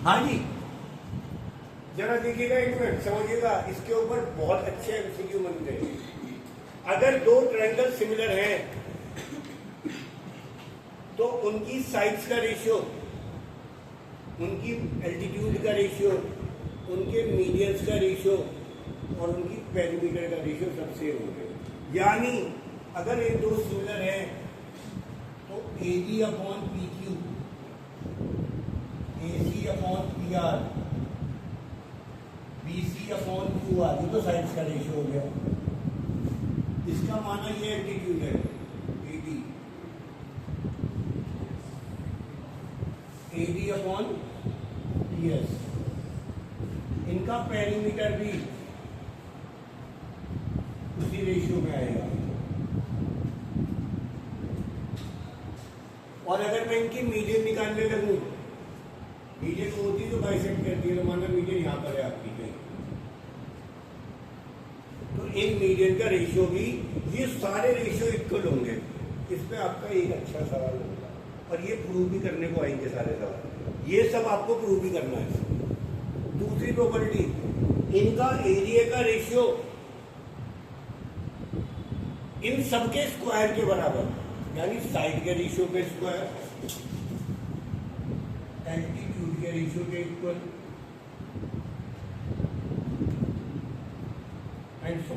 हाँ जी, जरा देखिएगा, एक मिनट समझिएगा, इसके ऊपर बहुत अच्छे एमसीक्यू बनते हैं। अगर दो ट्रायंगल सिमिलर हैं तो उनकी साइड्स का रेशियो, उनकी एल्टीट्यूड का रेशियो, उनके मीडियंस का रेशियो और उनकी पेरीमीटर का रेशियो सब सेम होंगे। यानी अगर ये दो सिमिलर हैं तो A G upon P Q, A C upon P R, B C upon Q R, ये तो साइड्स का रेशियो हो गया। इसका माना ये एल्टीट्यूड है एडी, एडी अपॉन पीएस। इनका पेरीमीटर भी उसी रेशियो में आएगा। और अगर मैं इनकी मीडियन निकालने लगूं, मीडियन होती तो बाइसेक्ट करती है, तो माना मीडियन यहां पर है आपकी कहीं, तो इन मीडियन का रेशियो भी, ये सारे रेशियो इक्वल होंगे। इस पे आपका एक अच्छा सवाल होगा और ये प्रूव भी करने को आएंगे सारे सवाल, ये सब आपको प्रूव भी करना है। दूसरी प्रॉपर्टी, इनका एरिया का रेशियो इन सबके स्क्वायर के बराबर, यानी साइड के रेशियो के स्क्वायर, एल्टीट्यूड के रेशियो के इक्वल एंड सो।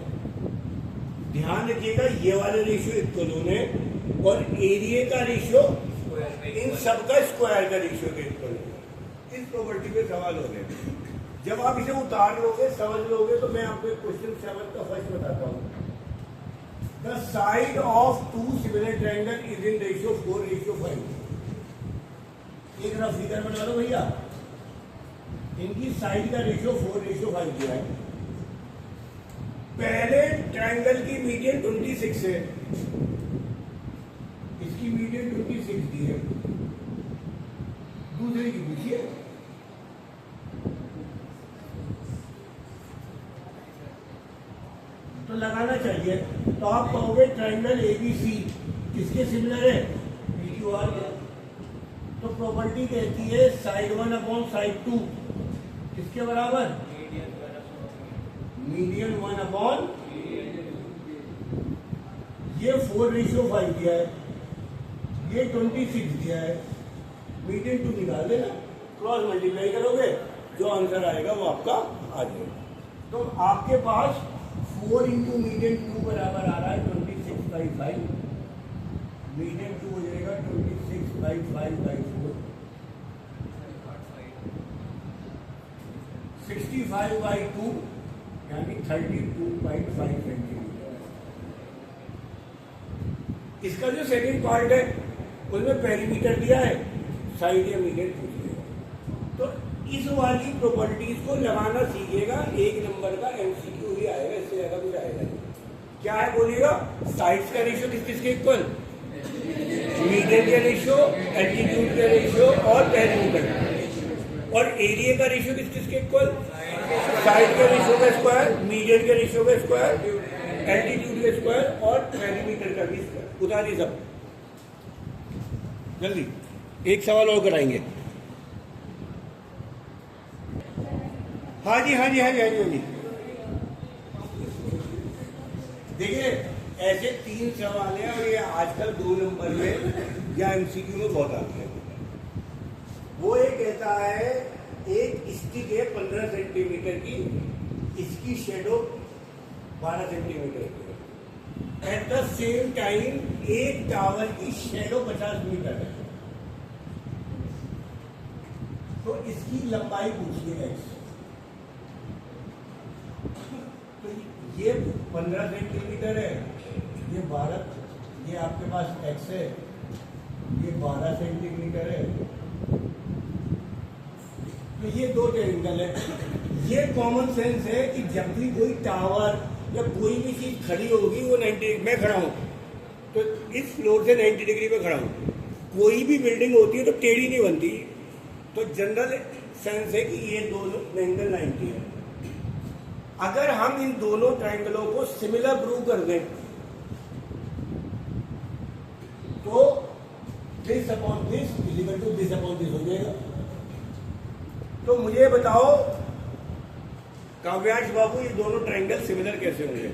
ध्यान रखिएगा ये वाले रेशियो इक्वल होने और एरिया का रेशियो इन सबका स्क्वायर का रेशियो के इक्वल होगा। इस प्रॉपर्टी पे सवाल हो गए। जब आप इसे उतार लोगे, समझ लोगे, तो मैं आपको एक क्वेश्चन 7 का फर्स्ट बताता हूं। The side of two similar triangle is in ratio 4:5। एक रफ फिगर बना लो भैया, इनकी साइड का रेशियो 4:5 दिया है। पहले ट्रायंगल की मीडियन 26 है, इसकी मीडियन 26 दी है, दूसरे की पूछिए। तो लगाना चाहिए, तो आप कहोगे ट्रायंगल एबीसी किसके सिमिलर है, पीक्यूआर के। तो प्रॉपर्टी कहती है साइड 1 अपॉन साइड 2 किसके बराबर, मीडियन 1 अपॉन, ये 4:5 दिया है, ये 26 दिया है, मीडियन 2 निकाल देना, क्रॉस मल्टीप्लाई करोगे, जो आंसर आएगा वो आपका आ जाएगा। तो आपके पास 4 इंटू मीडियन 2 बराबर आ रहा है 26/5, मीडियन 2 हो जाएगा 26/5/4, 65/2 यानी 32.5 सेंटीमीटर। इसका जो सेकंड पार्ट है उसमें पेरीमीटर दिया है, साइड या मीडियन पूछ लिया। तो इस वाली प्रॉपर्टीज को लगाना सीखिएगा, एक नंबर का एमसीक्यू ही आएगा, इससे ज्यादा कुछ आएगा नहीं। क्या है बोलिएगा, साइड्स का रेशियो किस किसके इक्वल, मीडियन का रेशियो, एल्टीट्यूड का रेशियो और पेरीमीटर। और एरिया का रेशियो किस किसके इक्वल, साइड के रेशियो का स्क्वायर, मीडियन के रेशियो का स्क्वायर, एल्टीट्यूड का स्क्वायर और पेरीमीटर का भी स्क्वायर। उतारिए सब जल्दी, एक सवाल और कराएंगे। हाँ जी हाँ जी हाँ जी हाँ जी हाँ जी। देखिए ऐसे 3 सवाल हैं और ये आजकल 2 नंबर में या एमसीक्यू में बहुत आते हैं। वो एक कहता है एक स्टिक है 15 सेंटीमीटर की, इसकी शेडो 12 सेंटीमीटर की है। एट द सेम टाइम एक टावर की शेडो 50 मीटर है, तो इसकी लंबाई पूछिए x। तो ये 15 सेंटीमीटर है, ये 12, ये आपके पास x है, ये 12 सेंटीमीटर है, तो ये 2 ट्रायंगल है। ये कॉमन सेंस है कि जब भी कोई टावर या कोई भी चीज खड़ी होगी वो 90, मैं खड़ा हूं तो इस फ्लोर से 90 डिग्री पे खड़ा हूं, कोई भी बिल्डिंग होती है तो टेढ़ी नहीं बनती, तो जनरल सेंस है कि ये दोनों एंगल 90 है। अगर हम इन दोनों ट्रायंगलों को सिमिलर प्रूव कर दें तो this upon this is equal to this upon this हो जाएगा। तो मुझे बताओ काव्यांश बाबू, ये दोनों ट्रायंगल सिमिलर कैसे होंगे?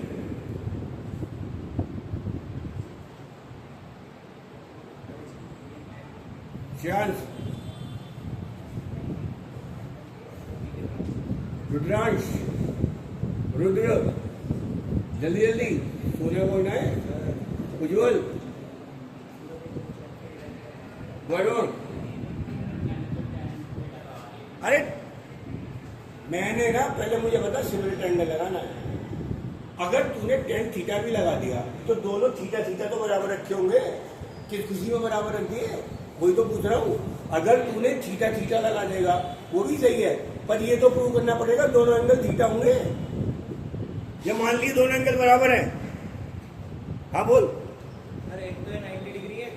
श्रेयांश, रुद्रांश, रुद्र, जल्दी जल्दी सोने को है। उज्ज्वल, वरुण, अरे मैंने ना पहले मुझे बता सिमिलर ट्रायंगल लगाना है। अगर तूने टेन थीटा भी लगा दिया तो दोनों थीटा थीटा तो बराबर रखे होंगे, किस खुशी में बराबर रख दिए, वही तो पूछ रहा हूँ। अगर तूने थीटा थीटा लगा देगा वो भी सही है, पर ये तो प्रूव करना पड़ेगा दोनों एंगल थीटा होंगे। ये मान ली दोनों एंगल बराबर है। हाँ बोल। अरे एक तो 90 डिग्री है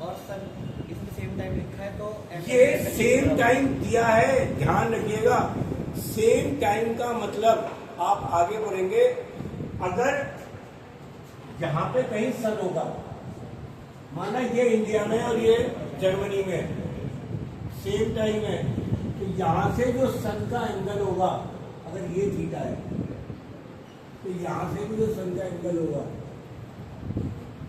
और सन इसमें सेम टाइम लिखा है, तो ये सेम टाइम दिया है, ध्यान रखिएगा। सेम टाइम का मतलब आप आगे बढ़ेंगे, अगर यहाँ पे कहीं सन होगा, माना ये इंडिया में और ये जर्मनी में सेम टाइम है, तो यहां से जो सन का एंगल होगा, अगर ये थीटा है तो यहां से भी जो सन का एंगल होगा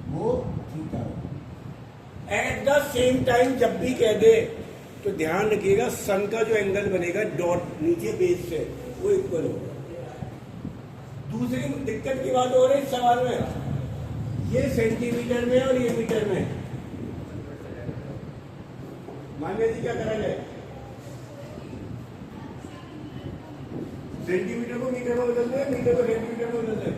वो थीटा होगा। एट द सेम टाइम जब भी कह दे तो ध्यान रखिएगा सन का जो एंगल बनेगा डॉट नीचे बेस से वो इक्वल होगा। दूसरी दिक्कत की बात हो रही है इस सवाल में, ये सेंटीमीटर में और ये मीटर में। मान्य जी क्या करा जाए? सेंटीमीटर को मीटर में बदल दे, मीटर को सेंटीमीटर में बदल दे।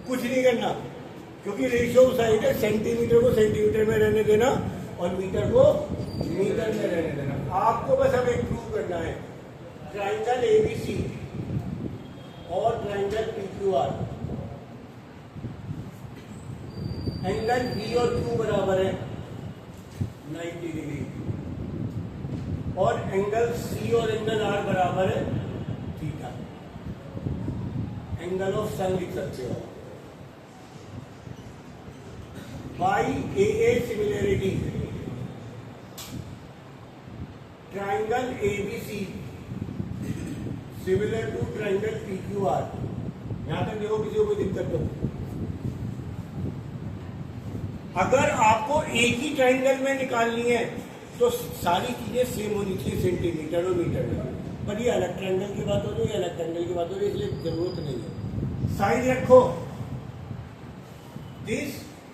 कुछ नहीं करना, क्योंकि रेशियो साइड है, सेंटीमीटर को सेंटीमीटर में रहने देना और मीटर को मीटर में रहने देना। आपको बस अब एक प्रूव करना है, ट्राइंगल एबीसी और ट्राइंगल पीक्यूआर, एंगल बी और क्यू बराबर है 90 डिग्री, और एंगल सी और एंगल आर बराबर है थीटा। एंगल ऑफ सन लिख सकते हो। By a similarity, triangle ABC similar to triangle PQR. यहां तक देखो, किसी को कोई दिक्कत हो। अगर आपको एक ही ट्राइंगल में निकालनी है तो सारी चीजें सेम होनी चाहिए सेंटीमीटर और मीटर में, पर ये अलग ट्रायंगल की बात हो रही है, अलग ट्रायंगल की बात हो रही है, इसलिए जरूरत नहीं है। साइड रखो, this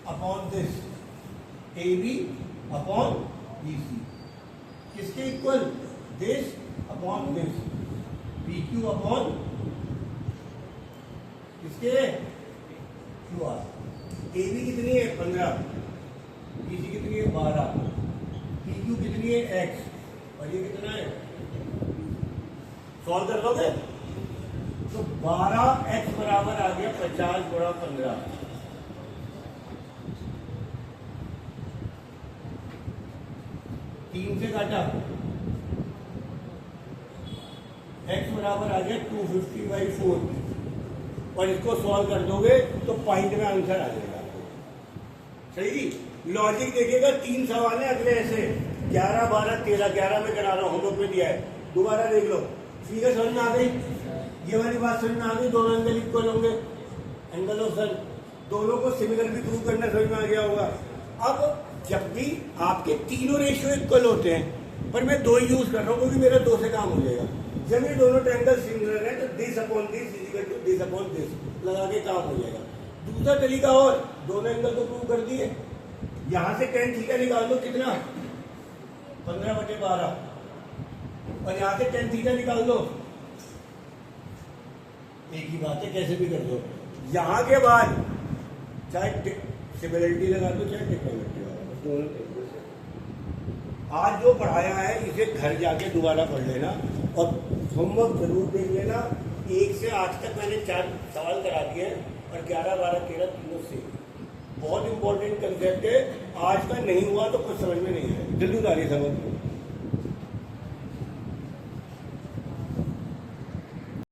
upon this, A B upon B C, किसके equal? This upon this, P Q upon किसके? Q R. ए बी कितनी है? 15, बी सी कितनी है? 12, पी क्यू कितनी है? x, और ये कितना है? सॉल्व कर लोगे तो 12x बराबर आ गया 50 गुणा 15। तीन से काटा, x बराबर आ गया 250/4, और इसको सॉल्व कर दोगे तो पॉइंट में आंसर आ जाएगा। सही। लॉजिक देखिएगा, 3 सवाल है अगले ऐसे 11, 12, 13, 11 में करा रहा हूं, होमवर्क में दिया है, दोबारा देख लो। फिगर समझ में आ गई? ये वाली बात समझ में आ गई? दोनों एंगल इक्वल होंगे, एंगल ऑफ सन, दोनों को सिमिलर भी प्रूव करना समझ में आ गया होगा। अब जब भी आपके तीनों रेशियो इक्वल होते हैं, पर मैं 2 ही यूज कर रहा हूँ क्योंकि मेरा 2 से काम हो जाएगा। जब ये दोनों ट्रायंगल सिमिलर है तो this upon this equal to this upon this लगा के काम हो जाएगा। दूसरा तरीका और, दोनों एंगल को प्रूव कर दिए, यहां से tan थीटा निकाल दो, कितना? 15/12, और यहां से tan थीटा निकाल दो, एक ही बात है, कैसे भी कर दो। यहां के बाद चाहे सिमिलरिटी लगा दो चाहे टेक्नोलॉजी लगा दो। आज जो पढ़ाया है इसे घर जाके दोबारा पढ़ लेना और होमवर्क जरूर देख लेना। 1 से 8 तक मैंने 4 सवाल करा दिए हैं और 11, 12, 13 तीनों से। बहुत इंपॉर्टेंट कंसेप्ट है, आज का नहीं हुआ तो कुछ समझ में नहीं है, जल्दी उतारिए समझ।